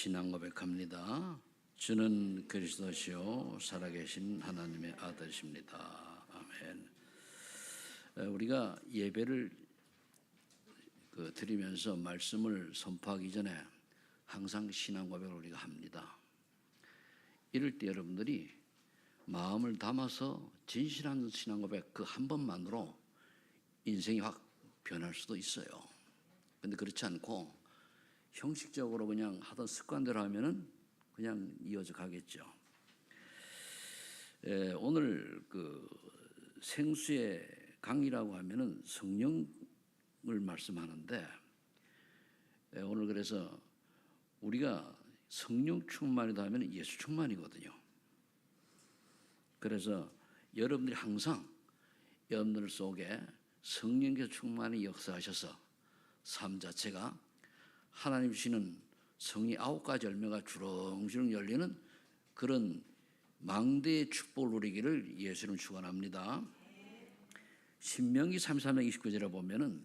신앙 고백합니다. 주는 그리스도시요 살아계신 하나님의 아들이십니다. 아멘. 우리가 예배를 드리면서 말씀을 선포하기 전에 항상 신앙 고백을 우리가 합니다. 이럴 때 여러분들이 마음을 담아서 진실한 신앙 고백 그 한 번만으로 인생이 확 변할 수도 있어요. 근데 그렇지 않고 형식적으로 그냥 하던 습관대로 하면은 그냥 이어져 가겠죠. 오늘 생수의 강이라고 하면은 성령을 말씀하는데, 오늘 그래서 우리가 성령 충만이다 하면 예수 충만이거든요. 그래서 여러분들이 항상 여러분들 속에 성령께서 충만히 역사하셔서 삶 자체가 하나님 주시는 성이 9가지 열매가 주렁주렁 열리는 그런 망대의 축복을 누리기를 예수는 축원합니다. 신명기 33장 29절에 보면은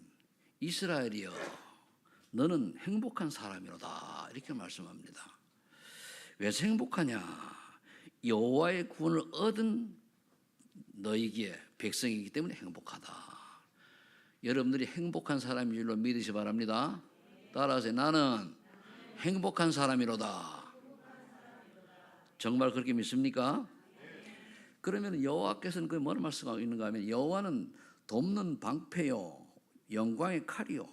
이스라엘이여 너는 행복한 사람이로다 이렇게 말씀합니다. 왜서 행복하냐? 여호와의 구원을 얻은 너희기에 백성이기 때문에 행복하다. 여러분들이 행복한 사람인 줄로 믿으시 바랍니다. 따라하세요. 나는 행복한 사람이로다. 정말 그렇게 믿습니까? 그러면 여호와께서는 그 뭐를 말씀하고 있는가 하면 여호와는 돕는 방패요 영광의 칼이요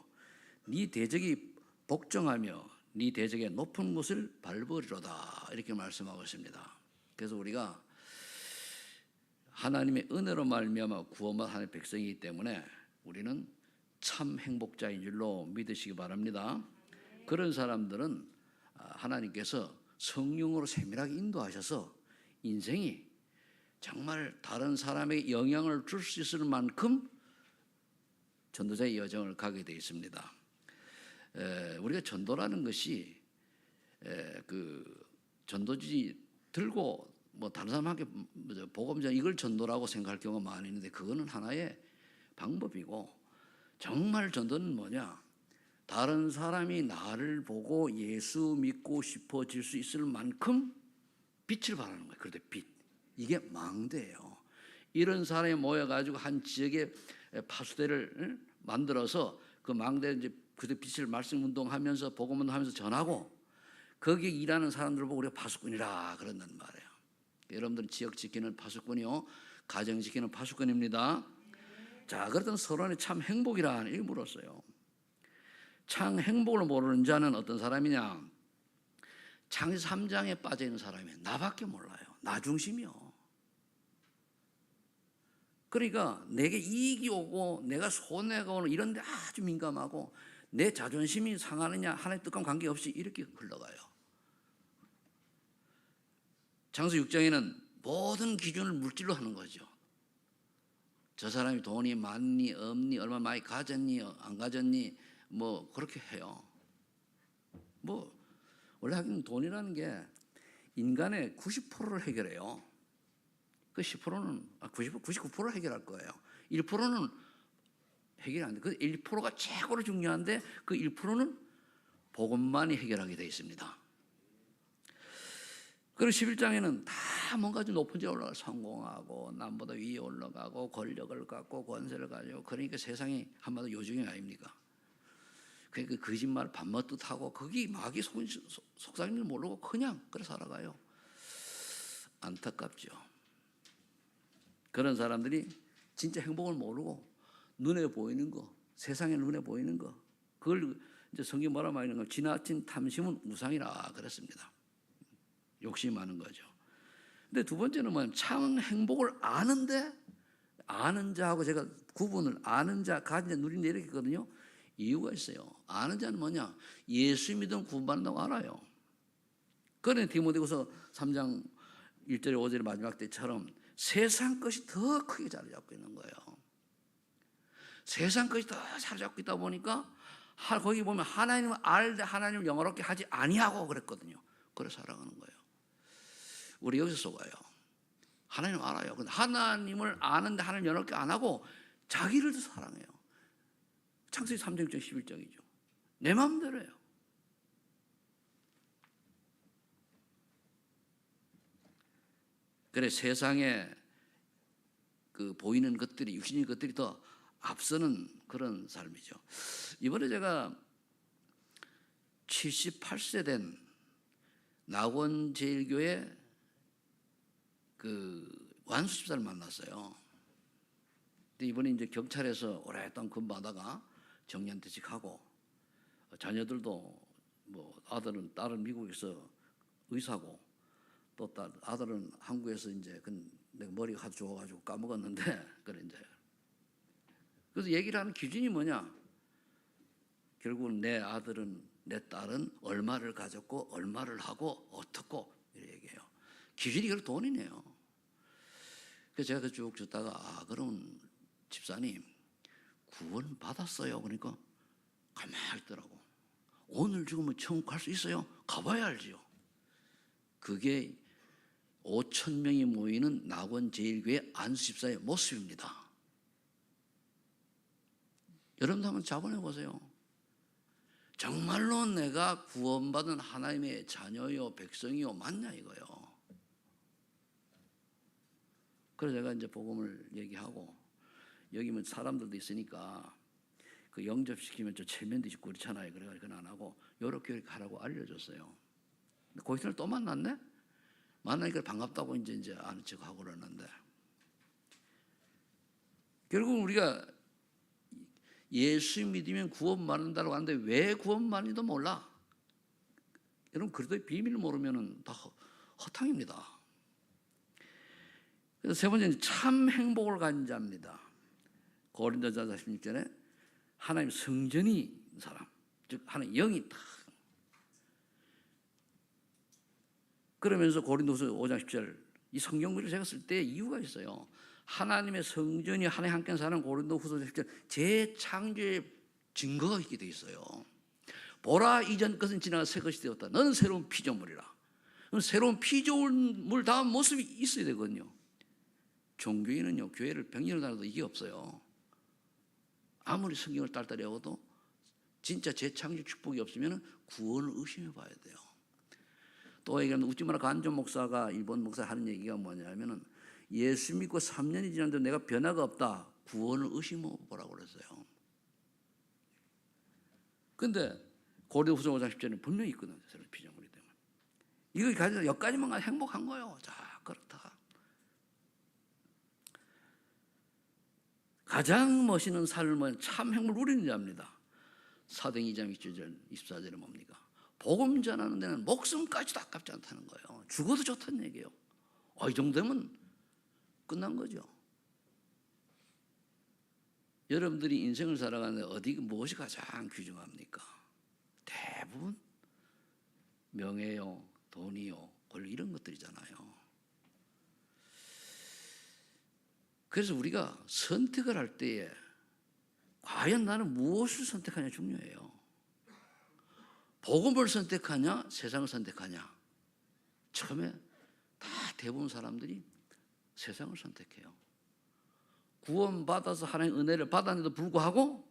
네 대적이 복종하며 네 대적의 높은 곳을 밟으리로다 이렇게 말씀하고 있습니다. 그래서 우리가 하나님의 은혜로 말미암아 구원받은 하나님의 백성이기 때문에 우리는 참 행복자인 줄로 믿으시기 바랍니다. 그런 사람들은 하나님께서 성령으로 세밀하게 인도하셔서 인생이 정말 다른 사람에게 영향을 줄 수 있을 만큼 전도자의 여정을 가게 되어 있습니다. 우리가 전도라는 것이 전도지 들고 뭐 다른 사람한테 복음전 이걸 전도라고 생각할 경우가 많이 있는데 그거는 하나의 방법이고, 정말 전도는 뭐냐? 다른 사람이 나를 보고 예수 믿고 싶어질 수 있을 만큼 빛을 발하는 거예요. 그런데 빛, 이게 망대예요. 이런 사람이 모여가지고 한 지역에 파수대를 만들어서 그 망대에 이제 그 빛을 말씀 운동하면서 복음 운동하면서 전하고 거기에 일하는 사람들 보고 우리가 파수꾼이라 그런단 말이에요. 여러분들은 지역 지키는 파수꾼이요, 가정 지키는 파수꾼입니다. 자, 그랬더니 서론에 참 행복이라는 이렇게 물었어요. 참 행복을 모르는 자는 어떤 사람이냐? 창세기 3장에 빠져있는 사람이에요. 나밖에 몰라요. 나 중심이요. 그러니까 내게 이익이 오고 내가 손해가 오는 이런 데 아주 민감하고 내 자존심이 상하느냐 하나의 뜻과 관계없이 이렇게 흘러가요. 창세기 6장에는 모든 기준을 물질로 하는 거죠. 저 사람이 돈이 많니 없니 얼마 많이 가졌니 안 가졌니 뭐 그렇게 해요. 뭐 원래 하긴 돈이라는 게 인간의 90%를 해결해요. 그 10%는 99%를 해결할 거예요. 1%는 해결이 안 돼. 그 1%가 최고로 중요한데 그 1%는 복음만이 해결하게 되어 있습니다. 그리고 11장에는 다 뭔가 좀 높은 데 올라가 성공하고 남보다 위에 올라가고 권력을 갖고 권세를 가지고 그러니까 세상이 한마디로 요정이 아닙니까? 그러니까 거짓말 반머뜻하고 거기 마귀 속삭이는 줄 모르고 그냥 그래 살아가요. 안타깝죠. 그런 사람들이 진짜 행복을 모르고 눈에 보이는 거, 세상에 눈에 보이는 거, 그걸 이제 성경 뭐라 말하는 거, 지나친 탐심은 우상이라 그랬습니다. 욕심이 많은 거죠. 근데 두 번째는 뭐냐면 참 행복을 아는데 아는 자하고 제가 구분을 아는 자, 가진 자, 누린 자 이렇게 했거든요. 이유가 있어요. 아는 자는 뭐냐? 예수 믿으면 구원받는다고 알아요. 그러니 디모데후서 3장 1절에 5절의 마지막 때처럼 세상 것이 더 크게 자리 잡고 있는 거예요. 세상 것이 더 자리 잡고 있다 보니까 거기 보면 하나님을 알되 하나님을 영화롭게 하지 아니하고 그랬거든요. 그래 살아가는 거예요. 우리 여기서 속아요. 하나님 알아요. 근데 하나님을 아는데 하나님 영화롭게 안 하고 자기를 더 사랑해요. 창세기 3장 11장이죠. 내 마음대로예요. 그래 세상에 그 보이는 것들이 육신의 것들이 더 앞서는 그런 삶이죠. 이번에 제가 78세 된 낙원제일교회 그 완수 집사를 만났어요. 근데 이번에 이제 경찰에서 오랫동안 근무하다가 정년퇴직하고 자녀들도 뭐 딸은 미국에서 의사고 또 아들은 한국에서 이제 내가 머리가 하도 좋아가지고 까먹었는데 그래 이제 그래서 얘기를 하는 기준이 뭐냐? 결국은 내 딸은 얼마를 가졌고 얼마를 하고 어떻고 이렇게 얘기해요. 기준이 그걸 돈이네요. 그래서 제가 쭉 듣다가 그럼 집사님 구원 받았어요. 그러니까 가만히 있더라고. 오늘 죽으면 천국 갈 수 있어요? 가봐야 알지요. 그게 5천 명이 모이는 낙원제일교회 안수집사의 모습입니다. 여러분도 한번 자본해 보세요. 정말로 내가 구원받은 하나님의 자녀요 백성이요 맞냐 이거요. 그래서 제가 이제 복음을 얘기하고 여기 뭐 사람들도 있으니까 그 영접시키면 저 체면도 있고 그렇잖아요. 그래가지고 그건 안 하고 요렇게 하라고 알려줬어요. 거기서 또 만났네? 만나니까 반갑다고 이제 아는 척하고 그러는데 결국 우리가 예수 믿으면 구원 받는다고 하는데 왜 구원 받는지도 몰라. 여러분 그리스도의 비밀을 모르면 다 허탕입니다. 그래서 세 번째는 참 행복을 가진 자입니다. 고린도전서 16절에 하나님 성전이 있는 사람, 즉 하나님 영이 딱. 그러면서 고린도서 5장 10절 이 성경구를 제가 쓸 때 이유가 있어요. 하나님의 성전이 하나님 함께 사는 고린도후서 10절 재창조의 증거가 있게 돼 있어요. 보라 이전 것은 지나가 새 것이 되었다. 너는 새로운 피조물이라. 그럼 새로운 피조물 다운 모습이 있어야 되거든요. 종교인은요 교회를 100년을 다녀도 이게 없어요. 아무리 성경을 딸딸이 하고도 진짜 재창조 축복이 없으면 구원을 의심해 봐야 돼요. 또 얘기하면 우찌마라 간존 목사가 일본 목사 하는 얘기가 뭐냐면은 예수 믿고 3년이 지났는데 내가 변화가 없다. 구원을 의심해 보라고 그랬어요. 근데 고린도후서 5장 10절에 분명히 있거든요. 새로운 피조물이 되면. 이거 가지고 여기까지만 가도 행복한 거예요. 자, 그렇다. 가장 멋있는 삶은 참 행복을 누리는 자입니다. 사도행 2장 24절에 뭡니까? 복음 전하는 데는 목숨까지도 아깝지 않다는 거예요. 죽어도 좋다는 얘기예요. 이 정도 되면 끝난 거죠. 여러분들이 인생을 살아가는데 무엇이 가장 귀중합니까? 대부분 명예요, 돈이요, 권리 이런 것들이잖아요. 그래서 우리가 선택을 할 때에 과연 나는 무엇을 선택하냐 중요해요. 복음을 선택하냐, 세상을 선택하냐. 처음에 다 대부분 사람들이 세상을 선택해요. 구원받아서 하나님의 은혜를 받았는데도 불구하고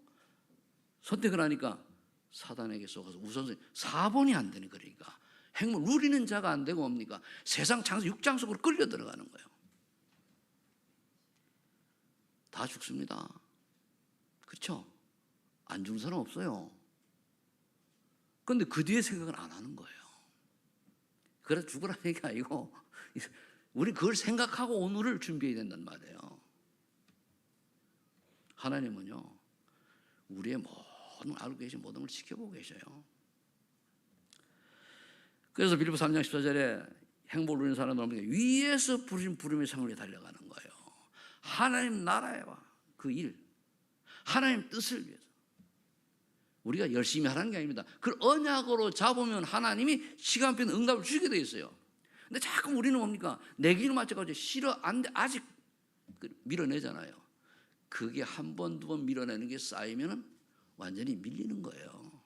선택을 하니까 사단에게 속아서 우선순위 4번이 안 되는 거니까 행복을 누리는 자가 안 되고 뭡니까? 세상 창조 육장 속으로 끌려 들어가는 거예요. 다 죽습니다. 그렇죠? 안 죽는 사람 없어요. 그런데 그 뒤에 생각을 안 하는 거예요. 그래서 죽으라는 얘기가 아니고 우리 그걸 생각하고 오늘을 준비해야 된단 말이에요. 하나님은요 우리의 모든 알고 계신 모든 걸 지켜보고 계셔요. 그래서 빌립보 3장 14절에 행복을 누리는 사람들은 위에서 부르신 부름의 상을 위해 달려가는 거예요. 하나님 나라와 그 일, 하나님 뜻을 위해서 우리가 열심히 하라는 게 아닙니다. 그걸 언약으로 잡으면 하나님이 시간표는 응답을 주시게 돼 있어요. 근데 자꾸 우리는 뭡니까? 내 길을 맞춰가지고 싫어 안 돼 아직 밀어내잖아요. 그게 한 번, 두 번 밀어내는 게 쌓이면 완전히 밀리는 거예요.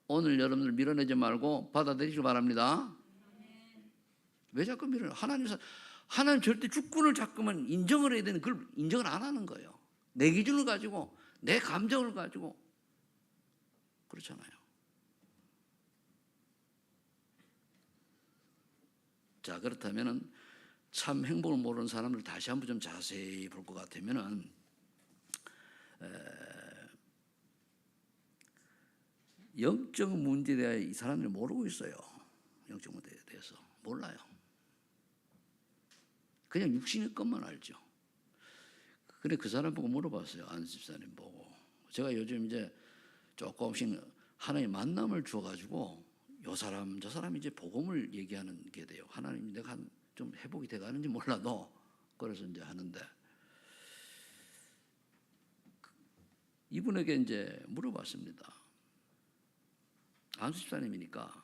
오늘 여러분들 밀어내지 말고 받아들이시기 바랍니다. 왜 자꾸 밀어내요? 하나님 절대 주권을 자꾸만 인정을 해야 되는 그걸 인정을 안 하는 거예요. 내 기준을 가지고 내 감정을 가지고 그렇잖아요. 자, 그렇다면은 참 행복을 모르는 사람들 다시 한번 좀 자세히 볼 것 같으면은 영적 문제에 대해 이 사람들이 모르고 있어요. 영적 문제에 대해서 몰라요. 그냥 육신의 것만 알죠. 그래 그 사람 보고 물어봤어요. 안수 집사님 보고. 제가 요즘 이제 조금씩 하나님 만남을 주어가지고 요 사람 저 사람 이제 복음을 얘기하는 게 돼요. 하나님 내가 좀 회복이 돼가는지 몰라도 그래서 이제 하는데 이분에게 이제 물어봤습니다. 안수 집사님이니까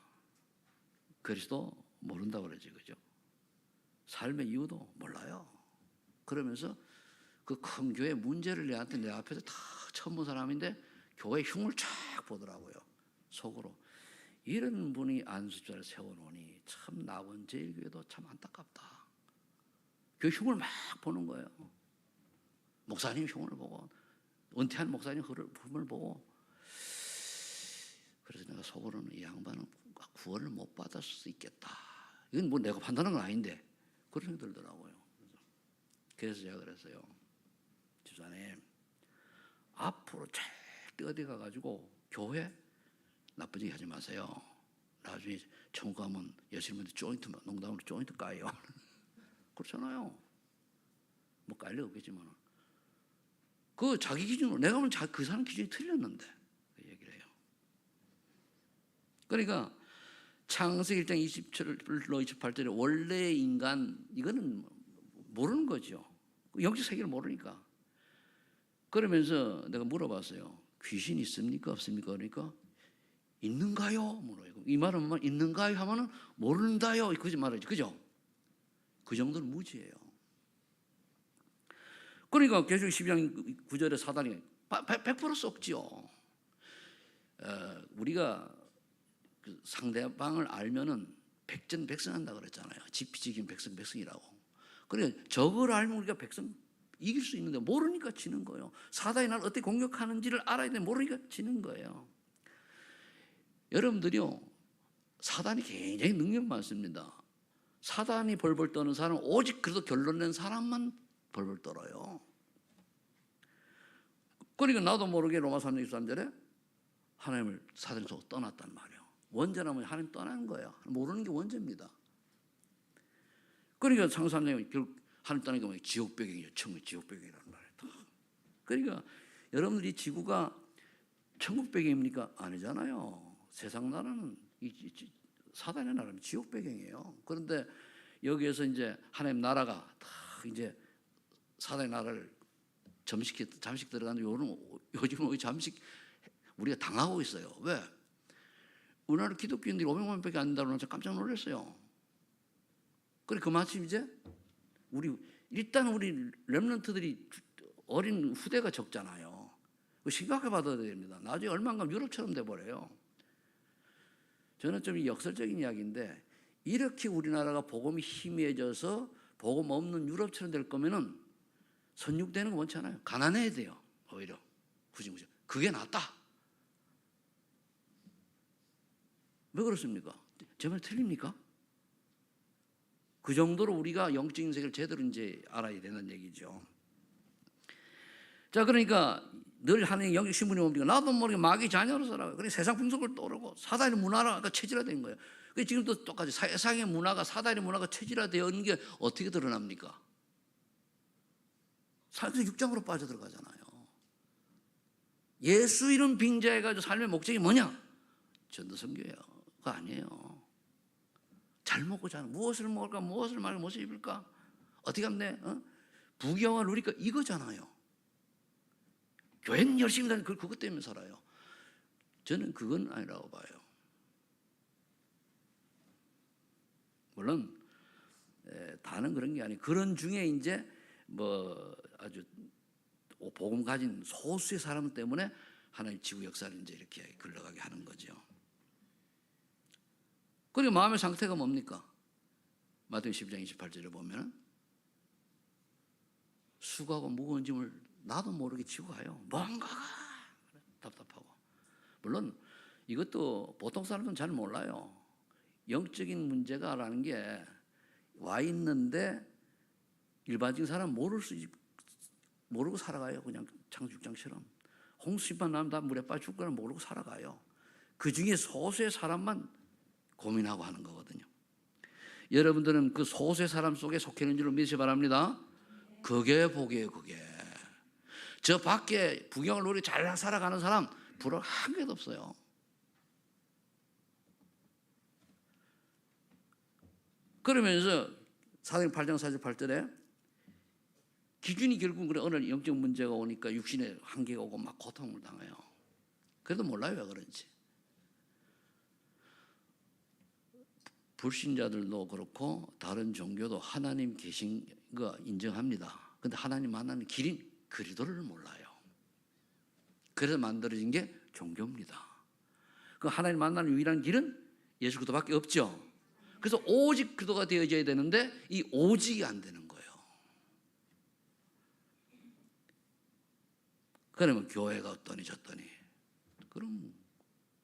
그리스도 모른다고 그러지, 그죠? 삶의 이유도 몰라요. 그러면서 그 큰 교회 문제를 내 앞에서 다 처음 본 사람인데 교회 흉을 쫙 보더라고요. 속으로. 이런 분이 안수자를 세워놓으니 참 나온 제일교회도 참 안타깝다. 그 흉을 막 보는 거예요. 목사님 흉을 보고 은퇴한 목사님 흉을 보고 그래서 내가 속으로는 이 양반은 구원을 못 받을 수 있겠다. 이건 뭐 내가 판단한 건 아닌데 그런 생각이 들더라고요. 그래서 제가 그랬어요. 집사님 앞으로 절대 어디 가가지고 교회 나쁜 얘기 하지 마세요. 나중에 천국 가면 예수님한테 조인트 농담으로 조인트 까요. 그렇잖아요. 뭐 깔 리 없겠지만 그 자기 기준으로 내가 보면 그 사람 기준이 틀렸는데 그 얘기를 해요. 그러니까 창세기 1장 27로 28절에 원래의 인간 이거는 모르는 거죠. 영적 세계를 모르니까. 그러면서 내가 물어봤어요. 귀신 있습니까? 없습니까? 그러니까 있는가요? 물어요. 이 말은 있는가요? 하면은 모른다요. 그지 말이죠. 그죠? 그 정도는 무지예요. 그러니까 계속 12장 9절에 사단이 100% 썩지요. 우리가 그 상대방을 알면은 백전백승한다 그랬잖아요. 지피지기는 백성백승이라고. 그래 적을 알면 우리가 백성 이길 수 있는데 모르니까 지는 거예요. 사단이 나를 어떻게 공격하는지를 알아야 돼. 모르니까 지는 거예요. 여러분들이요 사단이 굉장히 능력 많습니다. 사단이 벌벌 떠는 사람은 오직 그래도 결론 낸 사람만 벌벌 떨어요. 그러니까 나도 모르게 로마 3장 23절에 하나님을 사단이 속고 떠났단 말이에요. 원죄라면 하나님 떠나는 거예요. 모르는 게 원죄입니다. 그러니까 창세기 결국 하나님 떠나는 게 지옥 배경이죠. 천국 지옥 배경이라는 말이에요. 그러니까 여러분들이 지구가 천국 배경입니까? 아니잖아요. 세상 나라는 사단의 나라는 지옥 배경이에요. 그런데 여기에서 이제 하나님 나라가 다 이제 사단의 나라를 잠식 들어가는데 요즘은 잠식 우리가 당하고 있어요. 왜? 우리나라 기독교인들이 500만 명밖에 안 된다고 해서 깜짝 놀랐어요. 그래 그 마침 이제 일단 우리 렘넌트들이 어린 후대가 적잖아요. 심각하게 받아야 됩니다. 나중에 얼마간 유럽처럼 돼버려요. 저는 좀 역설적인 이야기인데 이렇게 우리나라가 복음이 희미해져서 복음 없는 유럽처럼 될 거면은 선육되는 거 원치 않아요. 가난해야 돼요. 오히려 굳이 그게 낫다. 왜 그렇습니까? 제 말 틀립니까? 그 정도로 우리가 영적인 세계를 제대로 이제 알아야 되는 얘기죠. 자, 그러니까 늘 하나님 영적 신분이 뭡니까? 나도 모르게 마귀 자녀로 살아요. 그래 세상 풍속을 떠오르고 사단의 문화가 체질화된 거예요. 그래 지금도 똑같이 세상의 문화가 사단의 문화가 체질화되어 있는 게 어떻게 드러납니까? 삶에서 육장으로 빠져들어가잖아요. 예수 이름 빙자해가지고 삶의 목적이 뭐냐? 전도선교가 아니에요. 잘 먹고 자는 무엇을 먹을까? 무엇을 말까? 무엇을 입을까? 어떻게 하면 돼? 부귀영화 누릴까? 이거잖아요. 교회는 열심히 다니는 그것 때문에 살아요. 저는 그건 아니라고 봐요. 물론 다는 그런 게 아니고 그런 중에 이제 뭐 아주 복음 가진 소수의 사람 때문에 하나님 지구 역사를 이제 이렇게 흘러가게 하는 거죠. 그리고 마음의 상태가 뭡니까? 마태복음 12장 28절에 보면 수고하고 무거운 짐을 나도 모르게 지고 가요. 뭔가가 답답하고. 물론 이것도 보통 사람들은 잘 몰라요. 영적인 문제가라는 게 와 있는데 일반적인 사람 모르고 살아가요. 그냥 창조장처럼. 홍수만 나면 다 물에 빠져 죽거나 모르고 살아가요. 그 중에 소수의 사람만 고민하고 하는 거거든요. 여러분들은 그 소수의 사람 속에 속해 있는 줄 믿으시 바랍니다. 그게 복이에요, 그게. 저 밖에 부경을 누리고 잘 살아가는 사람 부러울 한 개도 없어요. 그러면서 사도행 8장 48절에 기준이 결국 그래 어느 영적 문제가 오니까 육신의 한계가 오고 막 고통을 당해요. 그래도 몰라요 왜 그런지. 불신자들도 그렇고 다른 종교도 하나님 계신 거 인정합니다. 근데 하나님 만나는 길인 그리도를 몰라요. 그래서 만들어진 게 종교입니다. 그 하나님 만나는 유일한 길은 예수 그리스도밖에 없죠. 그래서 오직 그리스도가 되어져야 되는데 이 오직이 안 되는 거예요. 그러면 교회가 어떠니 저떠니. 그럼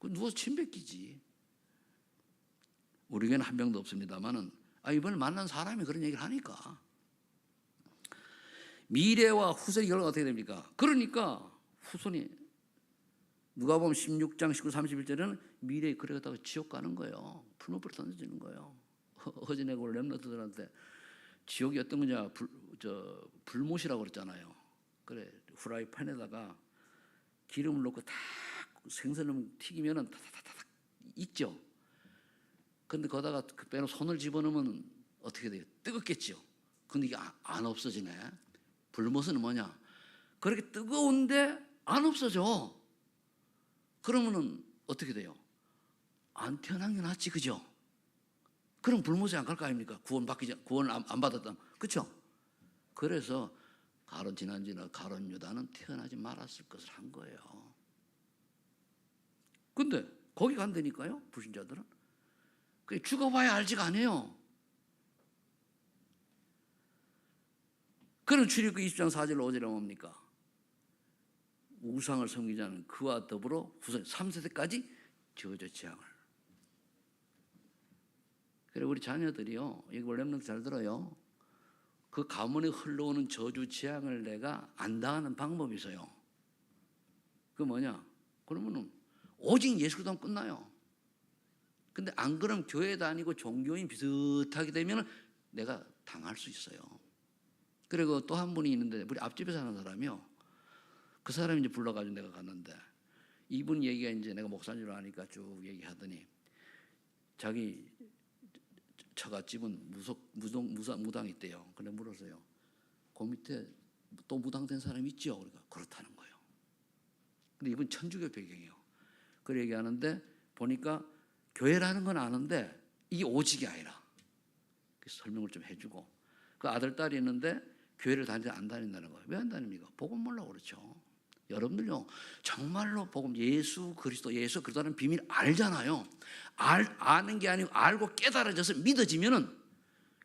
누워서 침 뱉기지. 우리 교회는 한 명도 없습니다만은 이번에 만난 사람이 그런 얘기를 하니까 미래와 후손의 결과가 어떻게 됩니까? 그러니까 후손이 누가복음 16장 19, 31절에는 미래에 그래가다가 지옥 가는 거예요. 풀무불에 던져지는 거예요. 어제 내가 오늘 렘넌트들한테 지옥이 어떤 거냐 불못이라고 그랬잖아요. 그래 후라이팬에다가 기름을 넣고 탁 생선을 튀기면은 타타타닥 익죠. 근데 거기다가 그 빼놓고 손을 집어넣으면 어떻게 돼요? 뜨겁겠죠. 근데 이게 안 없어지네. 불못은 뭐냐? 그렇게 뜨거운데 안 없어져. 그러면은 어떻게 돼요? 안 태어난 게 낫지, 그죠? 그럼 불못에 안 갈 거 아닙니까? 구원 안 받았다. 그렇죠? 그래서 가론 지난주나 가론 유다는 태어나지 말았을 것을 한 거예요. 근데 거기 간다니까요, 불신자들은. 그게 죽어봐야 알지가 아니에요. 그럼 출애굽기 20장 4절 5절에 뭡니까? 우상을 섬기지 않은 그와 더불어 후손 3세대까지 저주 재앙을. 그래 우리 자녀들이요, 여기 원래는 잘 들어요. 그 가문에 흘러오는 저주 재앙을 내가 안 당하는 방법이 있어요. 그 뭐냐? 그러면은 오직 예수 그리스도는 끝나요. 근데 안 그러면 교회 다니고 종교인 비슷하게 되면 내가 당할 수 있어요. 그리고 또 한 분이 있는데 우리 앞집에 사는 사람이요. 그 사람이 이제 불러가지고 내가 갔는데 이분 얘기가 이제 내가 목사인 줄 아니까 쭉 얘기하더니 자기 처갓집은 무당이 있대요. 근데 물었어요. 그 밑에 또 무당된 사람이 있죠? 그러니까 그렇다는 거예요. 근데 이분 천주교 배경이에요. 그 얘기하는데 보니까 교회라는 건 아는데 이게 오직이 아니라 설명을 좀 해주고 그 아들 딸이 있는데 교회를 다니지 안 다닌다는 거예요. 왜 안 다닙니까? 복음 몰라 그렇죠. 여러분들요 정말로 복음 예수 그리스도라는 비밀 알잖아요. 아는 게 아니고 알고 깨달아져서 믿어지면은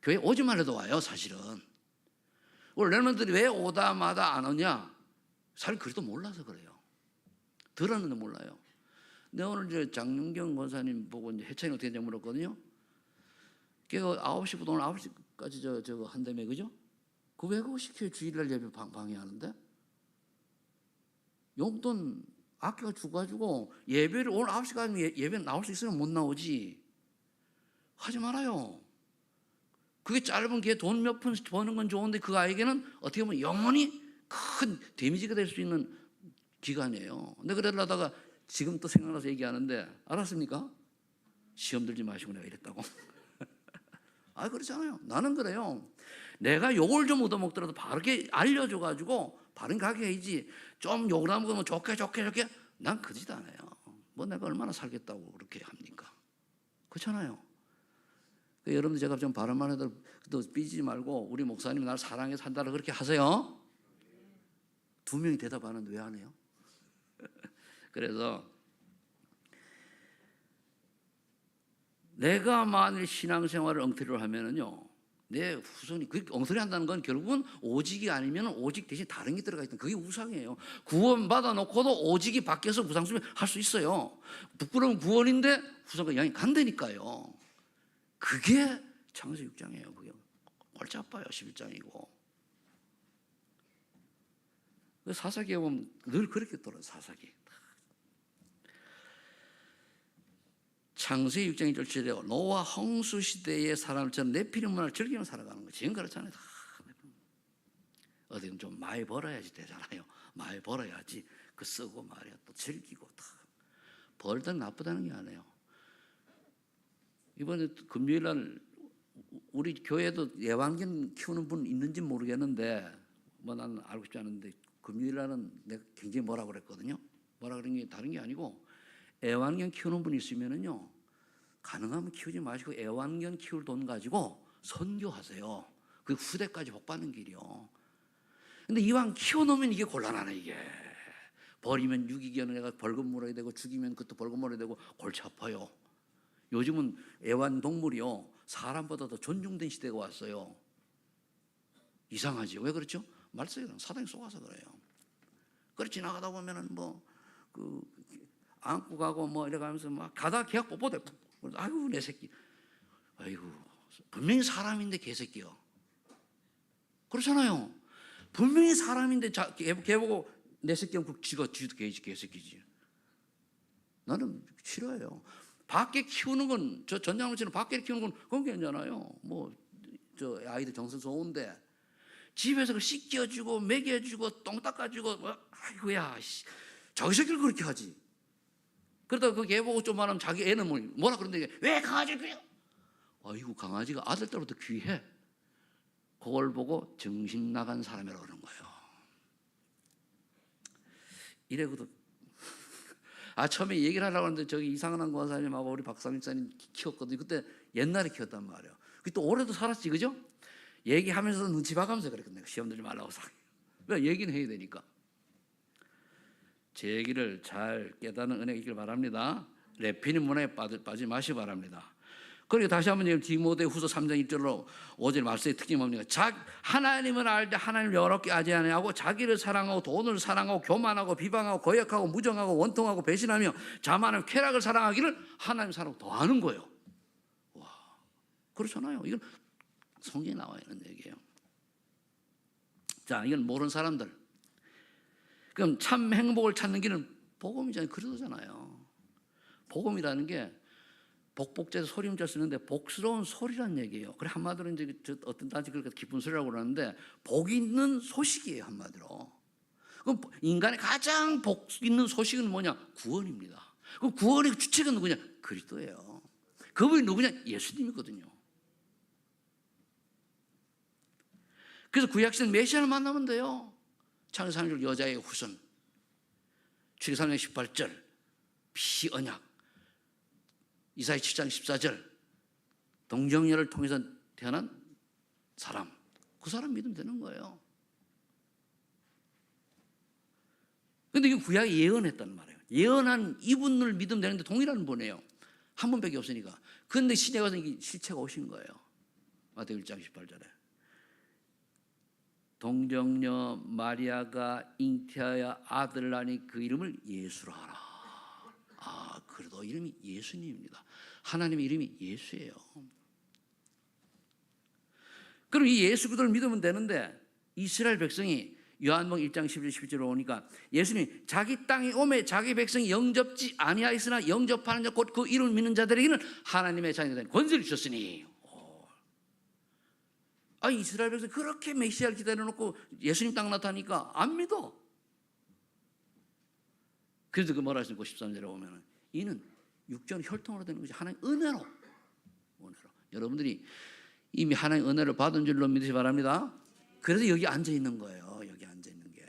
교회 오지만 해도 와요. 사실은 우리 렘넌트들이 왜 오다 마다 안 오냐? 사실 그리스도 몰라서 그래요. 들었는데 몰라요. 내가 오늘 장윤경 권사님 보고 이제 해찬이 어떻게 되냐고 물었거든요. 걔가 9시부터 오늘 9시까지 저거 한다며, 그죠? 그 왜 그거 시켜요? 주일날 예배 방해하는데? 용돈 아껴 주가지고 예배를 오늘 9시까지 예배 나올 수 있으면 못 나오지. 하지 말아요. 그게 짧은 기회에 돈 몇 푼 버는 건 좋은데 그 아이에게는 어떻게 보면 영원히 큰 데미지가 될 수 있는 기간이에요. 근데 그러다가 지금 또 생각나서 얘기하는데 알았습니까? 시험 들지 마시고 내가 이랬다고. 그렇잖아요. 나는 그래요. 내가 욕을 좀 얻어먹더라도 바르게 알려줘가지고 바른 가게 해야지. 좀 욕을 안 먹으면 좋게 난 그 짓 안 해요. 뭐 내가 얼마나 살겠다고 그렇게 합니까? 그렇잖아요. 여러분들 제가 좀 바른말 해도 또 삐지지 말고 우리 목사님 날 사랑해서 산다고 그렇게 하세요. 2명이 대답하는데 왜 안 해요? 그래서 내가 만일 신앙생활을 엉터리로 하면은요, 내 후손이 그 엉터리 한다는 건 결국은 오직이 아니면 오직 대신 다른 게 들어가 있던 그게 우상이에요. 구원 받아 놓고도 오직이 밖에서 우상숭배 할 수 있어요. 부끄러운 구원인데 후손과 양이 간다니까요. 그게 창세기 6장이에요. 그게 골치 아파요. 11장이고. 사사기에 보면 늘 그렇게 돌아요. 사사기. 창세기 6장 1절 7절에 노아 홍수 시대의 사람처럼 네피림 문화를 즐기며 살아가는 거예요. 지금 그렇잖아요. 어디는 좀 많이 벌어야지 되잖아요. 많이 벌어야지 그 쓰고 말이야 또 즐기고 다 벌든 나쁘다는 게 아니에요. 이번에 금요일 날 우리 교회도 애완견 키우는 분 있는지 모르겠는데 뭐 나는 알고 싶지 않은데 금요일 날은 내가 굉장히 뭐라 그랬거든요. 뭐라 그런 게 다른 게 아니고 애완견 키우는 분 있으면은요 가능하면 키우지 마시고 애완견 키울 돈 가지고 선교하세요. 그 후대까지 복 받는 길이요. 근데 이왕 키워놓으면 이게 곤란하네 이게. 버리면 유기견을 내가 벌금 물어야 되고 죽이면 그것도 벌금 물어야 되고 골치 아파요. 요즘은 애완동물이요 사람보다 더 존중된 시대가 왔어요. 이상하지. 왜 그렇죠? 말썽이랑 사단이 속아서 그래요. 그래 지나가다 보면은 그 안고 가고 이래가면서 막 가다 계약 뽀뽀대. 아이고 내 새끼. 아이고 분명히 사람인데 개새끼요. 그렇잖아요. 분명히 사람인데 걔 보고 내 새끼는 쥐도 개새끼지. 나는 싫어해요. 밖에 키우는 건 저 전장훈 밖에 키우는 건 그건 괜찮아요. 저 아이들 정서 좋은데 집에서 그 씻겨주고 먹여주고 똥 닦아주고 아이고야 자기 새끼를 그렇게 하지. 그러다가 그 개 보고 좀 말하면 자기 애는 뭐라 그러는데 왜 강아지를 그래요? 아이고 강아지가 아들 때부터 귀해. 그걸 보고 정신 나간 사람이라고 그러는 거예요. 이래고도 처음에 얘기를 하려고 하는데 저기 이상한 권사님하고 우리 박상민 사님 키웠거든요. 그때 옛날에 키웠단 말이에요. 또 올해도 살았지 그죠? 얘기하면서 눈치 봐가면서 그랬거든요. 시험 들지 말라고. 왜 얘기는 해야 되니까. 제 얘기를 잘 깨닫는 은혜가 있길 바랍니다. 레피님 문화에 빠지지 마시기 바랍니다. 그리고 다시 한번 디모데후서 3장 1절로 5절 말씀의 특징이 뭡니까? 하나님을 알 때 하나님을 여롭게 하지 아니하고 자기를 사랑하고 돈을 사랑하고 교만하고 비방하고 거역하고 무정하고 원통하고 배신하며 자만하며 쾌락을 사랑하기를 하나님 사랑 더하는 거예요. 와, 그렇잖아요. 이건 성경에 나와 있는 얘기예요. 자, 이건 모르는 사람들. 그럼 참 행복을 찾는 길은 복음이잖아요. 그러잖아요. 복음이라는 게 복복제에서 소리 훔쳐 쓰는데 복스러운 소리란 얘기예요. 그래 한마디로 이제 어떤 단지 그렇게 기쁜 소리라고 그러는데 복 있는 소식이에요 한마디로. 그럼 인간의 가장 복 있는 소식은 뭐냐? 구원입니다. 그럼 구원의 주체가 누구냐? 그리스도예요. 그분이 누구냐? 예수님이거든요. 그래서 구약시대 메시아를 만나면 돼요. 창세기 3절 여자의 후손, 출애굽기 3장 18절 피언약, 이사야 7장 14절 동정녀를 통해서 태어난 사람, 그 사람 믿으면 되는 거예요. 그런데 이게 구약이 예언했단 말이에요. 예언한 이분을 믿으면 되는데 동일한 분이에요. 한 분밖에 없으니까. 그런데 시대에 가서 이게 실체가 오신 거예요. 마태복음 1장 18절에 동정녀 마리아가 잉태하여 아들을 낳으니 그 이름을 예수라 하라. 그래도 이름이 예수님입니다. 하나님의 이름이 예수예요. 그럼 이 예수 그리스도를 믿으면 되는데 이스라엘 백성이 요한복음 1장 11절 12절로 오니까 예수님이 자기 땅에 오매 자기 백성이 영접지 아니하였으나 영접하는 자 곧 그 이름을 믿는 자들에게는 하나님의 자녀가 되는 권세를 주셨으니. 이스라엘 백성이 그렇게 메시아를 기다려놓고 예수님 딱 나타나니까 안 믿어. 그래서 그 뭐라 하시고 13절에 보면 이는 육전 혈통으로 되는 것이 하나님의 은혜로. 여러분들이 이미 하나님의 은혜를 받은 줄로 믿으시기 바랍니다. 그래서 여기 앉아 있는 거예요. 여기 앉아 있는 게.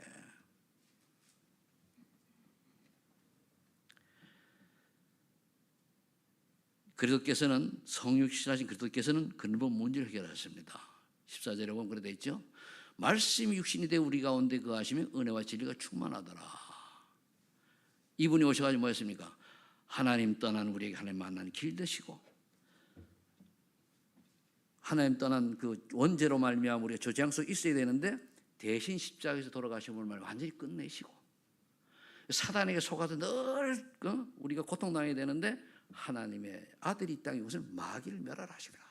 그리스도께서는 성육신하신 그리스도께서는 근본 문제를 해결하셨습니다. 14절에 보면 그래 돼 있죠. 말씀이 육신이 되어 우리 가운데 거하시며 은혜와 진리가 충만하더라. 이분이 오셔가지고 뭐였습니까? 하나님 떠난 우리에게 하나님 만나는 길 되시고 하나님 떠난 그 원죄로 말미암아 우리가 저 재앙 속에 있어야 되는데 대신 십자가에서 돌아가심을 말 완전히 끝내시고 사단에게 속아서 늘 우리가 고통당해야 되는데 하나님의 아들이 이 땅에 오셔서 마귀를 멸하시리라.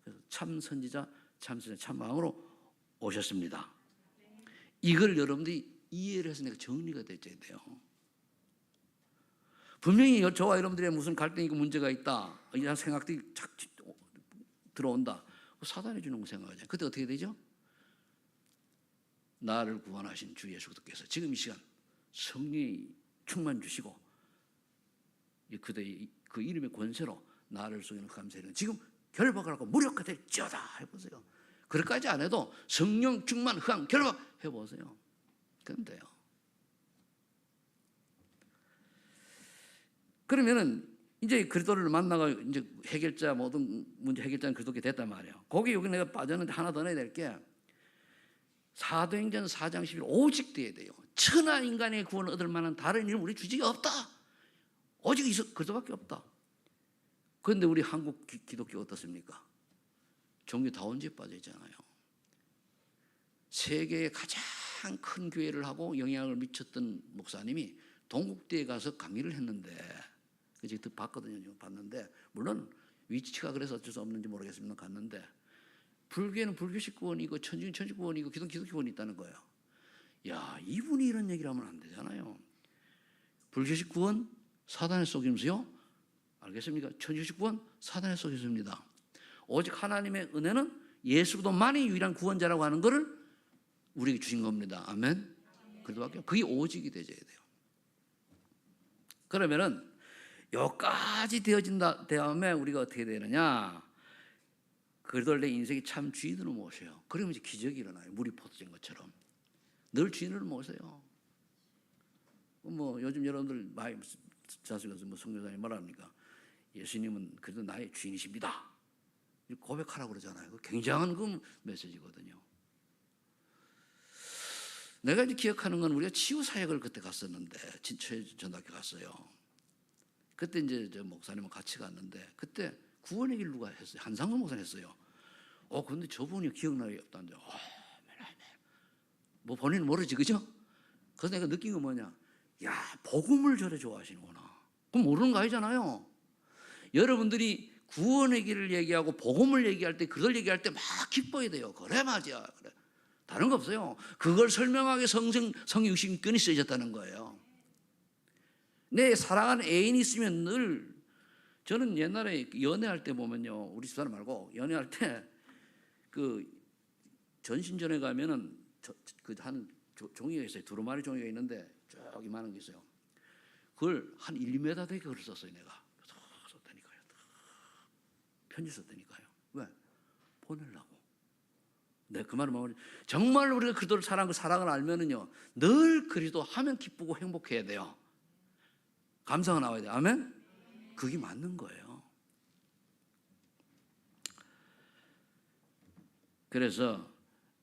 그래서 참 선지자 참 마음으로 오셨습니다. 이걸 여러분들이 이해를 해서 내가 정리가 되어야 돼요. 분명히 저와 여러분들의 무슨 갈등이 있고 문제가 있다, 이런 생각들이 착 들어온다. 사단이 주는 거 생각하잖아요. 그때 어떻게 되죠? 나를 구원하신 주 예수 그리스도께서 지금 이 시간 성령의 충만 주시고 그대의 그 이름의 권세로 나를 속이는 감사를 지금 결박을 하고 무력화될지어다 해보세요. 그렇게까지 안 해도 성령 충만 흑암 결박 해보세요. 그럼 돼요. 그러면은 이제 그리스도를 만나가 이제 해결자, 모든 문제 해결자는 그리스도께 됐단 말이에요. 거기 여기 내가 빠졌는데 하나 더 넣어야 될 게 사도행전 4장 11 오직 돼야 돼요. 천하 인간의 구원을 얻을 만한 다른 이름 우리 주직이 없다. 오직 그리스도밖에 없다. 그런데 우리 한국 기독교 어떻습니까? 종교 다원주의에 빠져 있잖아요. 세계의 가장 큰 교회를 하고 영향을 미쳤던 목사님이 동국대에 가서 강의를 했는데 제가 봤거든요. 봤는데 물론 위치가 그래서 어쩔 수 없는지 모르겠습니다. 갔는데 불교에는 불교식 구원이고 천주교는 천주교 구원이고 기독교 기독교 구원이 있다는 거예요. 야, 이분이 이런 얘기를 하면 안 되잖아요. 불교식 구원 사단의 속임수요? 알겠습니까? 천주교식 구원 사단의 속임수입니다. 오직 하나님의 은혜는 예수 그리스도만이 유일한 구원자라고 하는 것을 우리에게 주신 겁니다. 아멘. 그래도밖에 그게 오직이 되어야 돼요. 그러면은 여기까지 되어진 다음에 우리가 어떻게 되느냐? 그들 내 인생이 참 주인을 모셔요. 그러면 이제 기적이 일어나요. 물이 포도된 것처럼 늘 주인을 모셔요. 뭐 요즘 여러분들 많이 자식에서 뭐 성교사님 말합니까? 예수님은 그래도 나의 주인이십니다. 고백하라고 그러잖아요. 굉장한 그 메시지거든요. 내가 이제 기억하는 건 우리가 치유 사역을 그때 갔었는데 진초전학교 갔어요. 그때 이제 저 목사님은 같이 갔는데 그때 구원의 길 누가 했어요? 한상수 목사님 했어요. 근데 저분이 기억나기 없다는데, 뭐 본인은 모르지, 그죠? 그래서 내가 느낀 건 뭐냐? 야, 복음을 저래 좋아하시는구나. 그럼 모르는 거 아니잖아요. 여러분들이 구원의 길을 얘기하고 복음을 얘기할 때, 그걸 얘기할 때 막 기뻐야 돼요. 그래, 맞아. 그래. 다른 거 없어요. 그걸 설명하기 성육신권이 쓰여졌다는 거예요. 내 사랑하는 애인이 있으면 늘, 저는 옛날에 연애할 때 보면요, 우리 집사람 말고 연애할 때 그 전신전에 가면은 한 종이가 있어요. 두루마리 종이가 있는데 쭉 이만한 게 있어요. 그걸 한 1m 되게 글을 썼어요. 내가 썼다니까요. 편지 썼다니까요. 왜? 보내려고. 네, 그 말은 뭐냐? 정말 우리가 그리스도를 사랑하고 사랑을 알면은요, 늘 그리스도 하면 기쁘고 행복해야 돼요. 감사가 나와야 돼요. 아멘? 그게 맞는 거예요. 그래서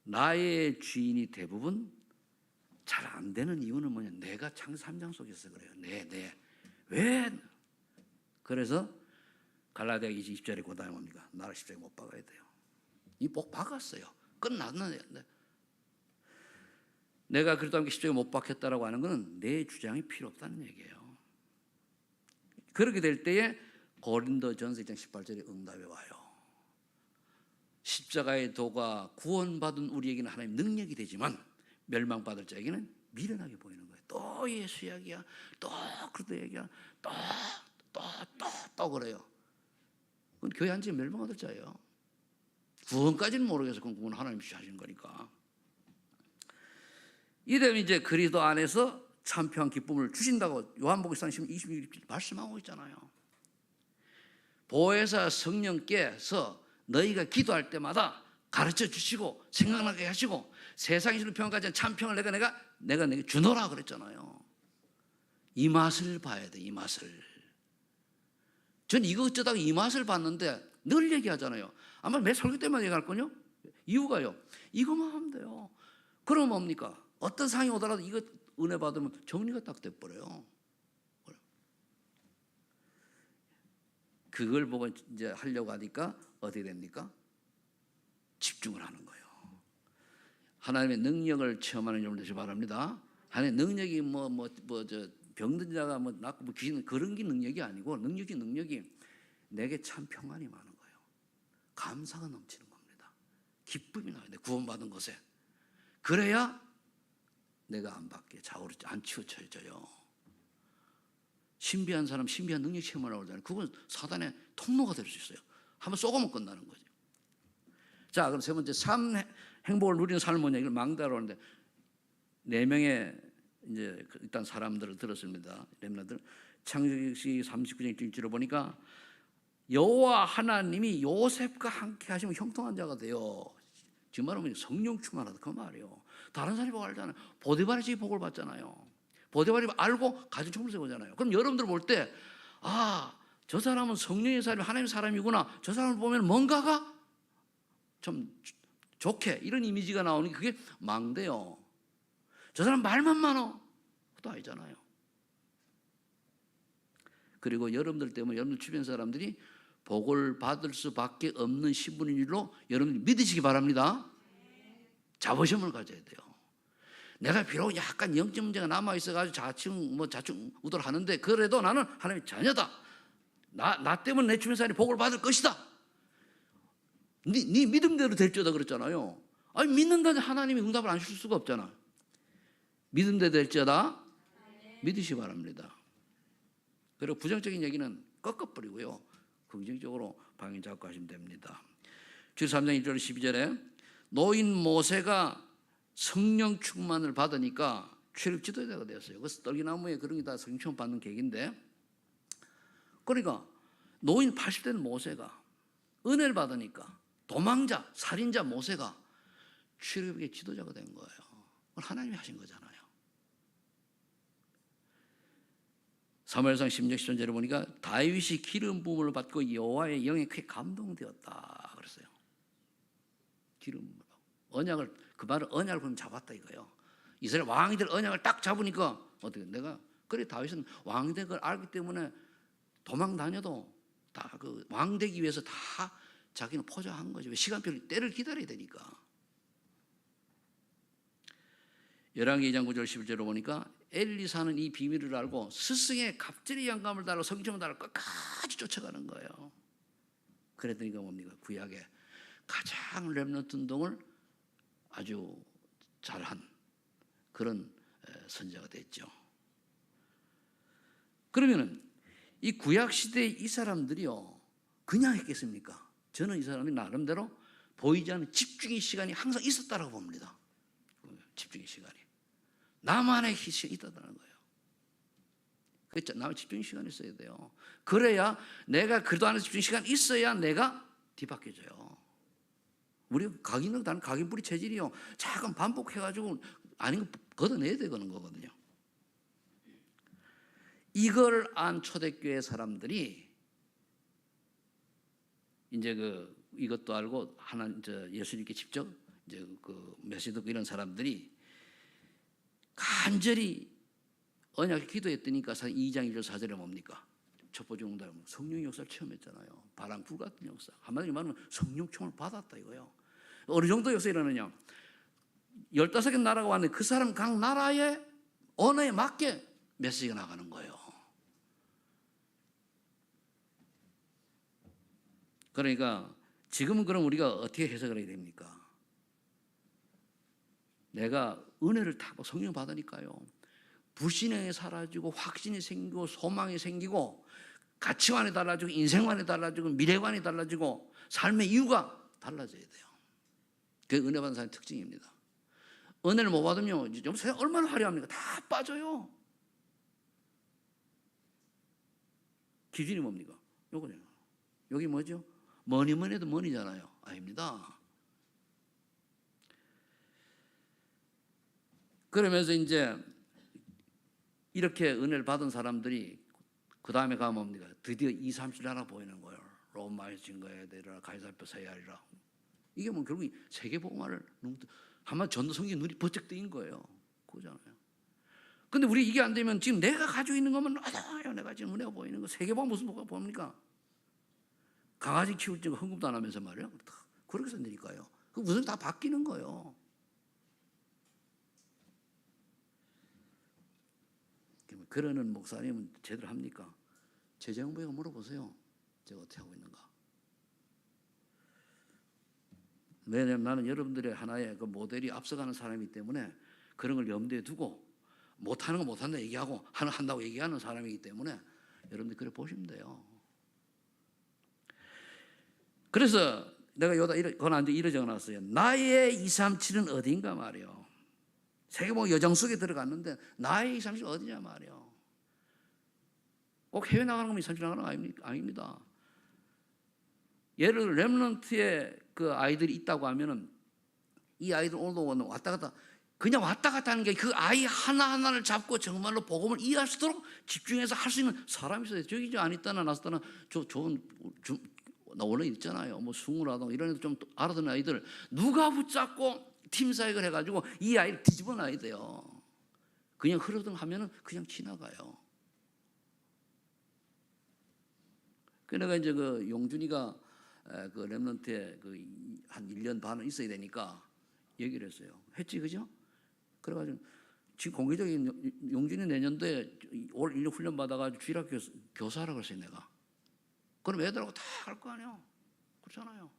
나의 주인이 대부분 잘 안 되는 이유는 뭐냐? 내가 창세 3장 속에서 그래요. 왜? 그래서 갈라디아 20절에 그 다음에 뭡니까? 나를 십자가에 못 박아야 돼요. 이 복 박았어요. 끝났는데 내가 그리스도와 함께 십자가에 못 박혔다라고 하는 것은 내 주장이 필요 없다는 얘기예요. 그렇게 될 때에 고린도전서 1장 18절에 응답이 와요. 십자가의 도가 구원받은 우리에게는 하나님 능력이 되지만 멸망받을 자에게는 미련하게 보이는 거예요. 또 예수 이야기야, 또 그리스도 얘기야, 또 그래요. 그건 교회 안 지면 멸망받을 자예요. 구원까지는 모르겠어. 그건 구원 하나님이 하시는 거니까. 이되면 이제 그리스도 안에서 참평한 기쁨을 주신다고 요한복음 26절 말씀하고 있잖아요. 보혜사 성령께서 너희가 기도할 때마다 가르쳐 주시고 생각나게 하시고 세상이 주는 평안까지 참평을 내가 내게 주노라 그랬잖아요. 이 맛을 봐야 돼. 이 맛을. 전 이거 어쩌다가 이 맛을 봤는데 늘 얘기하잖아요. 아마 매 설교 때마다 얘기할 거요. 이유가요. 이거만 하면 돼요. 그럼 뭡니까? 어떤 상황이 오더라도 이거 은혜 받으면 정리가 딱 돼버려요. 그걸 보고 이제 하려고 하니까 어떻게 됩니까? 집중을 하는 거예요. 하나님의 능력을 체험하는 여러분 되시기 바랍니다. 하나님의 능력이 병든 자가 낫고 귀신 그런 게 능력이 아니고 능력이 내게 참 평안이 많은 거예요. 감사가 넘치는 겁니다. 기쁨이 나요. 구원받은 것에. 그래야 내가 안 받게 좌우로 안 치우쳐져요. 신비한 사람 신비한 능력 체험하라고 그러잖아요. 그건 사단의 통로가 될 수 있어요. 한번 쏘고면 끝나는 거죠. 자, 그럼 세 번째 행복을 누리는 삶은 뭐냐? 이걸 망대라고 하는데 4명의 이제 일단 사람들을 들었습니다. 렘넌트들. 창세기 39장 1절을 보니까 여호와 하나님이 요셉과 함께 하시면 형통한 자가 돼요. 지금 말하면 성령 충만하다 그 말이에요. 다른 사람이 보고 알잖아요. 보디발의 집이 복을 받잖아요. 보디발이 알고 가정총을 세우잖아요. 그럼 여러분들 볼 때 저 사람은 성령의 사람이 하나님의 사람이구나. 저 사람을 보면 뭔가가 좀 좋게 이런 이미지가 나오는 게 그게 망대요. 저 사람 말만 많어. 그것도 아니잖아요. 그리고 여러분들 때문에 여러분들 주변 사람들이 복을 받을 수밖에 없는 신분인 줄로 여러분들이 믿으시기 바랍니다. 자부심을 가져야 돼요. 내가 비록 약간 영적 문제가 남아있어가지고 좌충우돌 하는데 그래도 나는 하나님의 자녀다. 나 때문에 내 주변 사람이 복을 받을 것이다. 네 믿음대로 될지어다 그랬잖아요. 아니 믿는다는데 하나님이 응답을 안 주실 수가 없잖아. 믿음대로 될지어다 믿으시기 바랍니다. 그리고 부정적인 얘기는 꺾어버리고요. 긍정적으로 방향 잡고 하시면 됩니다. 주의 3장 1절 12절에 노인 모세가 성령 충만을 받으니까 출애굽 지도자가 되었어요. 그래서 떨기나무에 그런 게 다 성령 충만 받는 계기인데, 그러니까 노인 80대는 모세가 은혜를 받으니까 도망자, 살인자 모세가 출애굽의 지도자가 된 거예요. 그걸 하나님이 하신 거잖아요. 사무엘상 16장 10절에 보니까 다윗이 기름 부음을 받고 여호와의 영에 크게 감동되었다 그랬어요. 기름 언약을, 그 말은 언약을 그럼 잡았다 이거예요. 이스라엘 왕이들 언약을 딱 잡으니까 어떻게 내가 그래 다윗은 왕이 된 걸 알기 때문에 도망 다녀도 다 그 왕 되기 위해서 다 자기는 포장한 거죠. 시간표를 때를 기다려야 되니까. 열왕기 2장 9절 11절을 보니까 엘리사는 이 비밀을 알고 스승의 갑절의 영감을 달고 성령을 달고 끝까지 쫓아가는 거예요. 그랬더니 그 뭡니까? 구약의 가장 렘넌트 운동을 아주 잘한 그런 선지자가 됐죠. 그러면은 이 구약 시대의 이 사람들이요 그냥 했겠습니까? 저는 이 사람이 나름대로 보이지 않는 집중의 시간이 항상 있었다고 봅니다. 집중의 시간이 나만의 시간이 있다는 거예요. 그렇죠? 나만 집중의 시간이 있어야 돼요. 그래야 내가 그래도 안에 집중의 시간이 있어야 내가 뒤바뀌어져요. 우리 각인은 다른 각인뿌리 체질이요. 잠깐 반복해가지고 아닌 거 걷어내야 되는 거거든요. 이걸 안 초대교회 사람들이 이제 이것도 알고 예수님께 직접 이제 메시지 듣고 이런 사람들이 간절히 언약에 기도했더니까 2장 1절 4절에 뭡니까? 첩보주 응답 성령의 역사를 체험했잖아요. 바람 불 같은 역사. 한마디로 말하면 성령 총을 받았다 이거예요. 어느 정도 역사 일어나냐? 15개 나라가 왔는데 그 사람 각 나라의 언어에 맞게 메시지가 나가는 거예요. 그러니까 지금은 그럼 우리가 어떻게 해석을 해야 됩니까? 내가 은혜를 타고 성령 받으니까요. 불신앙이 사라지고 확신이 생기고 소망이 생기고 가치관이 달라지고 인생관이 달라지고 미래관이 달라지고 삶의 이유가 달라져야 돼요. 그게 은혜 받는 사람의 특징입니다. 은혜를 못 받으면 세상 얼마나 화려합니까? 다 빠져요. 기준이 뭡니까? 요거죠. 여기 뭐죠? 뭐니 해도 뭐니잖아요. 아닙니다. 그러면서 이제 이렇게 은혜를 받은 사람들이 그 다음에 가면 뭡니까? 드디어 2, 3칠 나라 보이는 거예요. 로마의 증거해야 되리라, 가이사 앞에 서야 하리라. 이게 뭐 결국 세계복음화를 한마디 전도성경에 눈이 번쩍 뜨인 거예요. 그거잖아요. 근데 우리 이게 안 되면 지금 내가 가지고 있는 거면 내가 지금 은혜가 보이는 거 세계복음 무슨 뭐가 보입니까? 강아지 키울 때 헌금도 안 하면서 말이에요. 그렇게 선되니까요. 그 무슨 다 바뀌는 거예요. 그러는 목사님은 제대로 합니까? 재정부에 물어보세요. 제가 어떻게 하고 있는가? 왜냐하면 나는 여러분들의 하나의 그 모델이 앞서가는 사람이기 때문에 그런 걸 염두에 두고 못하는 거 못한다 얘기하고 한다고 얘기하는 사람이기 때문에 여러분들 그래 보시면 돼요. 그래서 내가 여기다 권한도 이래 적어놨어요. 나의 237은 어딘가 말이요. 세계보고 여정 속에 들어갔는데 나의 237은 어디냐 말이요. 꼭 해외 나가는 거면 237 나가는 거 아닙니다. 예를 들어 렘넌트의 그 아이들이 있다고 하면은 이 아이들 오늘도 왔다 갔다 그냥 왔다 갔다 하는 게 그 아이 하나하나를 잡고 정말로 복음을 이해할 수 있도록 집중해서 할 수 있는 사람이 있어요. 저기 안 있다나 나왔다나 나 원래 있잖아요. 뭐 승우라든가 이런 애들 좀 알아듣는 아이들 누가 붙잡고 팀 사역을 해가지고 이 아이를 뒤집어 놔야 돼요. 그냥 흐르등 하면은 그냥 지나가요. 그 내가 이제 그 용준이가 그 렘넌트에 그 한 1년 반은 있어야 되니까 얘기를 했어요. 했지 그죠? 그래가지고 지금 공개적인 용준이 내년도에 올 1년 훈련 받아가지고 주일학교 교사라고 했어요 내가. 그럼 애들하고 다 할 거 아니에요. 그렇잖아요.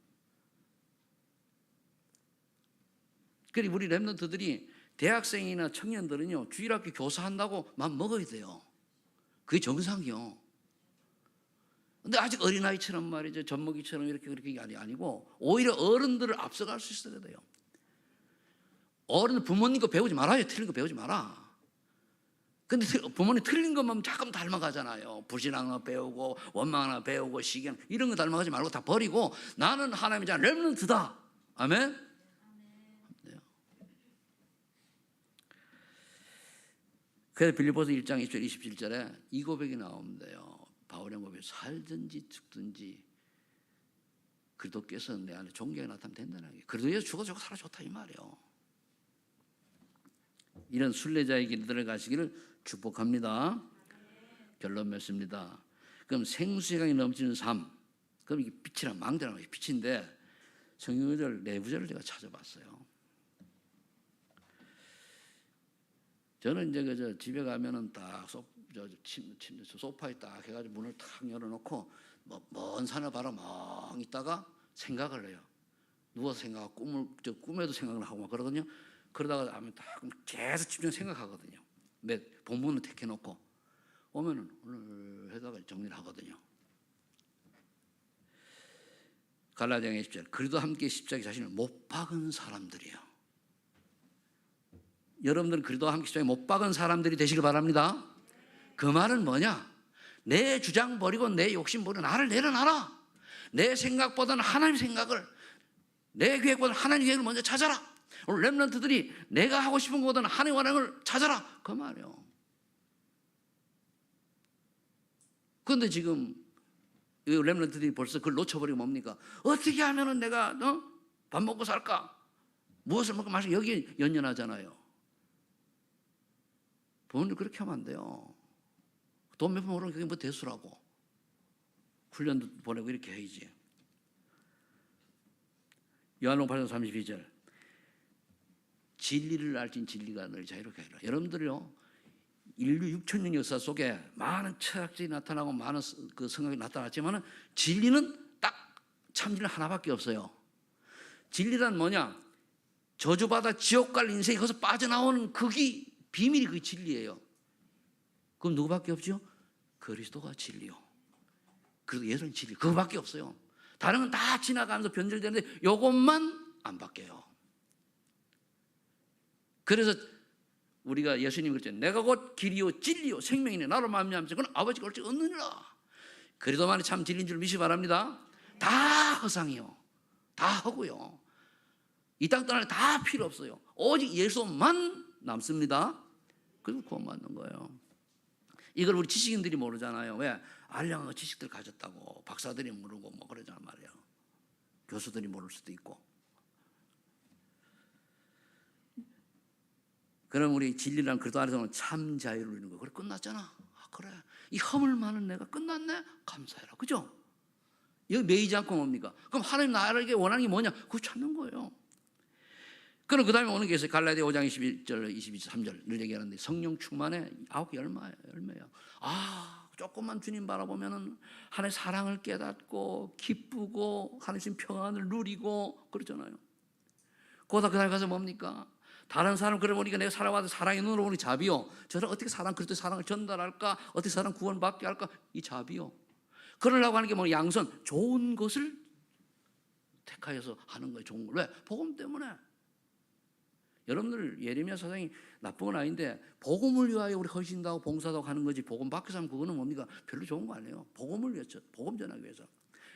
그리고 우리 렘넌트들이 대학생이나 청년들은요 주일학교 교사한다고 마음 먹어야 돼요. 그게 정상이요. 근데 아직 어린아이처럼 말이죠. 젖먹이처럼 이렇게 그렇게 아니고 오히려 어른들을 앞서갈 수 있어야 돼요. 어른 부모님 거 배우지 말아요. 틀린 거 배우지 마라. 근데 부모님 틀린 것만 자꾸 닮아가잖아요. 불신앙 하나 배우고 원망 하나 배우고 시기한 이런 거 닮아가지 말고 다 버리고 나는 하나님의 자 렘넌트다. 아멘. 그래서 빌립보서 1장 20절 27절에 이 고백이 나오면 돼요. 바울의 고백 살든지 죽든지 그리스도께서 내 안에 존귀하게 나타나면 된다는 게 그리스도에서 죽어서 살아 좋다 이 말이에요. 이런 순례자의 길들을 가시기를 축복합니다. 결론 맺습니다. 그럼 생수의 강이 넘치는 삶, 그럼 이게 빛이란 망대라는 것이 빛인데 성경절 내부절을 제가 찾아봤어요. 저는 이제 그저 집에 가면은 딱 침대 소파에 딱 해가지고 문을 탁 열어놓고 뭐 먼 산을 바라만 있다가 생각을 해요. 누워서 생각하고 꿈에도 생각을 하고 막 그러거든요. 그러다가 하면 딱 계속 집중 생각하거든요. 본문을 택해놓고 오면은 오늘 해다가 정리를 하거든요. 갈라디아서 10절 그리도 함께 십자가에 자신을 못 박은 사람들이에요. 여러분들은 그리도 함께 십자가에 못 박은 사람들이 되시길 바랍니다. 그 말은 뭐냐? 내 주장 버리고 내 욕심 버리고 나를 내려놔라. 내 생각보다는 하나님 생각을 내 계획보다는 하나님 계획을 먼저 찾아라. 오늘 렘넌트들이 내가 하고 싶은 것보다는 하나님 원하는 걸 찾아라. 그 말이에요. 그런데 지금 렘넌트들이 벌써 그걸 놓쳐버리고 뭡니까? 어떻게 하면은 내가 밥 먹고 살까? 무엇을 먹고 마시고 여기 연연하잖아요. 부모님 그렇게 하면 안 돼요. 돈 몇 푼 모르면 그게 뭐 대수라고. 훈련도 보내고 이렇게 해야지. 요한복음 8장 32절 진리를 알진 진리가 너를 자유롭게 하리라. 여러분들요 인류 6천년 역사 속에 많은 철학자들이 나타나고 많은 그 성경이 나타났지만 진리는 딱 참진리 하나밖에 없어요. 진리란 뭐냐? 저주받아 지옥 갈 인생이 거기서 빠져나오는 그게 비밀이 그 진리예요. 그럼 누구밖에 없죠? 그리스도가 진리요. 그리고 예수는 진리. 그거밖에 없어요. 다른 건 다 지나가면서 변절되는데 이것만 안 바뀌어요. 그래서 우리가 예수님이 그랬잖아요. 내가 곧 길이요 진리요 생명이네. 나로 말미암지 그건 아버지가 어찌 얻느니라. 그리스도만이 참 진리인 줄 믿으시 바랍니다. 다 허상이요. 다 허고요. 이 땅 떠날 다 필요 없어요. 오직 예수만 남습니다. 그래서 구원받는 거예요. 이걸 우리 지식인들이 모르잖아요. 왜? 알량한 지식들 가졌다고 박사들이 모르고 뭐 그러잖아 말이에요. 교수들이 모를 수도 있고. 그럼 우리 진리랑 그리스도 안에서는 참 자유를 누리는 거. 그래 끝났잖아. 아, 그래. 이 허물 많은 내가 끝났네. 감사해라. 그죠? 여기 매이지 않고 뭡니까? 그럼 하나님 나에게 원하는 게 뭐냐? 그거 찾는 거예요. 그럼 그 다음에 오는 게 있어요. 갈라디아 5장 21절, 23절 늘 얘기하는데 성령 충만에 9개 열매예요. 아, 조금만 주님 바라보면은 하나님의 사랑을 깨닫고 기쁘고 하나님 평안을 누리고 그러잖아요. 그 다음에 가서 뭡니까? 다른 사람 그래 보니까 내가 살아와서 사랑의 눈으로 보니 자비요. 저는 어떻게 그리스도의 사랑을 전달할까? 어떻게 사람 구원받게 할까? 이 자비요. 그러려고 하는 게 뭐 양선, 좋은 것을 택하여서 하는 거예요. 좋은 걸. 왜? 복음 때문에. 여러분들 예레미야 사장이 나쁜 건 아닌데 복음을 위하여 우리 헌신하고 봉사하고 하는 거지, 복음 밖에서 하면 그거는 뭡니까? 별로 좋은 거 아니에요. 복음을 위해서, 복음 전하기 위해서.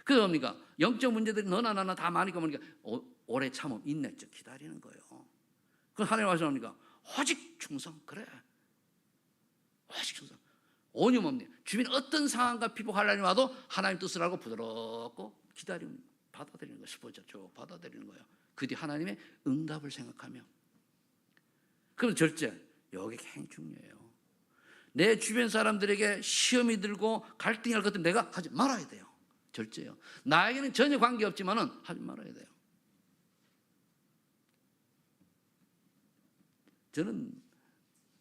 그게 뭡니까? 영적 문제들이 너나 나나 다 많으니까 뭡니까? 오래 참음, 인내적 기다리는 거예요. 그 하나님 말씀합니까? 오직 충성. 그래. 오직 충성. 온유 뭡니까? 주변 어떤 상황과 피복하려니 와도 하나님 뜻을 알고 부드럽고 기다리면 받아들이는 거예요. 15절 쭉 받아들이는 거예요. 그 뒤 하나님의 응답을 생각하며. 그럼 절제, 여기 굉장히 중요해요. 내 주변 사람들에게 시험이 들고 갈등이 할 것 같으면 내가 하지 말아야 돼요. 절제요. 나에게는 전혀 관계없지만은 하지 말아야 돼요. 저는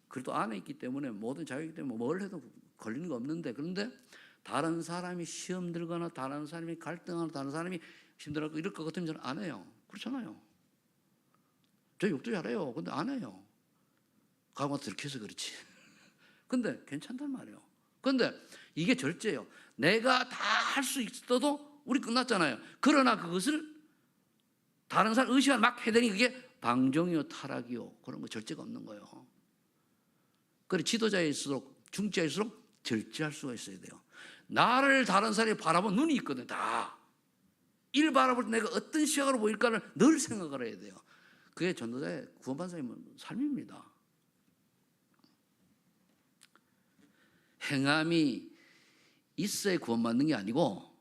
그래도 안에 있기 때문에 모든 자격이기 때문에 뭘 해도 걸리는 거 없는데, 그런데 다른 사람이 시험 들거나 다른 사람이 갈등하거나 다른 사람이 힘들어하고 이럴 것 같으면 저는 안 해요. 그렇잖아요. 저 욕도 잘해요. 근데 안 해요. 가만 들켜서 그렇지. 근데 괜찮단 말이에요. 근데 이게 절제예요. 내가 다 할 수 있어도 우리 끝났잖아요. 그러나 그것을 다른 사람 의식을 막 해대니 그게 방종이요 타락이요 그런 거 절제가 없는 거예요. 그래 지도자일수록 중지자일수록 절제할 수가 있어야 돼요. 나를 다른 사람이 바라본 눈이 있거든. 다 일 바라볼 때 내가 어떤 시각으로 보일까를 늘 생각을 해야 돼요. 그게 전도자의 구원받은 사람의 삶입니다. 행함이 있어야 구원받는 게 아니고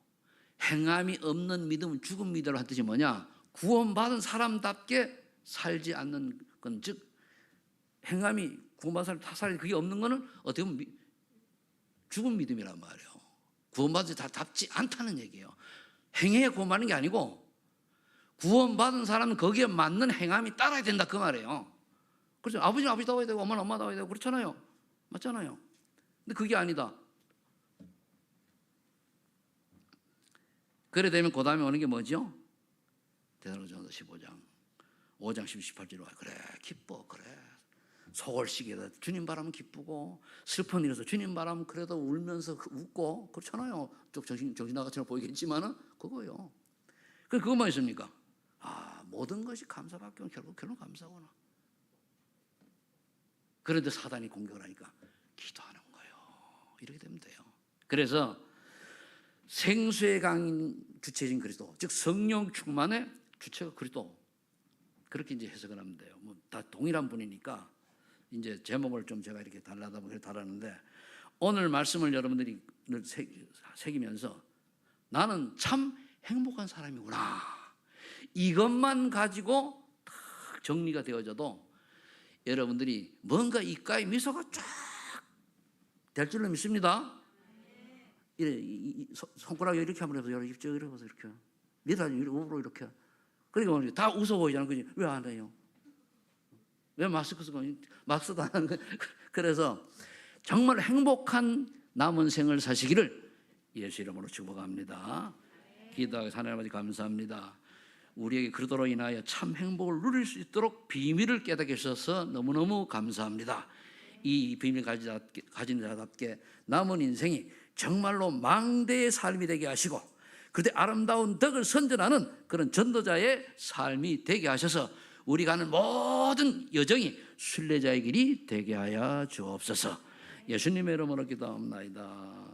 행함이 없는 믿음은 죽은 믿음을 한 뜻이 뭐냐? 구원받은 사람답게 살지 않는 건, 즉 행함이 구원받은 사람 타살이 그게 없는 거는 어떻게 보면 죽은 믿음이란 말이에요. 구원받은 다 답지 않다는 얘기예요. 행위에 구원받는 게 아니고 구원받은 사람은 거기에 맞는 행함이 따라야 된다 그 말이에요. 그렇죠? 아버지는 아버지다워야 되고 엄마는 엄마다워야 되고 그렇잖아요. 맞잖아요. 근데 그게 아니다. 그래 되면 그 다음에 오는 게 뭐죠? 데살로니가전서 15장 5장 18절로 와요. 그래 기뻐. 그래 속을 시기다 주님 바라면 기쁘고 슬픈 일에서 주님 바라면 그래도 울면서 웃고 그렇잖아요. 좀 정신 나가처럼 보이겠지만은 그거예요. 그것만 있습니까? 모든 것이 감사밖에 결국 감사구나. 그런데 사단이 공격을 하니까 기도하는 거예요. 이렇게 되면 돼요. 그래서 생수의 강인 주체진 그리스도, 즉 성령 충만의 주체가 그리스도, 그렇게 이제 해석을 하면 돼요. 뭐 다 동일한 분이니까 이제 제목을 좀 제가 이렇게 달았는데 오늘 말씀을 여러분들이 새기면서 나는 참 행복한 사람이구나. 이것만 가지고 딱 정리가 되어져도 여러분들이 뭔가 입가에 미소가 쫙 될 줄로 믿습니다. 손가락 이렇게 한번 해서 이렇게 해서 이렇게 밑에 우로 이렇게. 그러니까 다 웃어 보이잖아요. 그지? 왜 안 해요? 왜 마스크 쓰고 마스크도 안 하는 거예요? 그래서 정말 행복한 남은 생을 사시기를 예수 이름으로 축복합니다. 기도하고 하나님 아버지 감사합니다. 우리에게 그러도록 인하여 참 행복을 누릴 수 있도록 비밀을 깨닫게 하셔서 너무너무 감사합니다. 이 비밀을 가진 자답게 남은 인생이 정말로 망대의 삶이 되게 하시고 그때 아름다운 덕을 선전하는 그런 전도자의 삶이 되게 하셔서 우리 가는 모든 여정이 순례자의 길이 되게 하여 주옵소서. 예수님의 이름으로 기도합니다.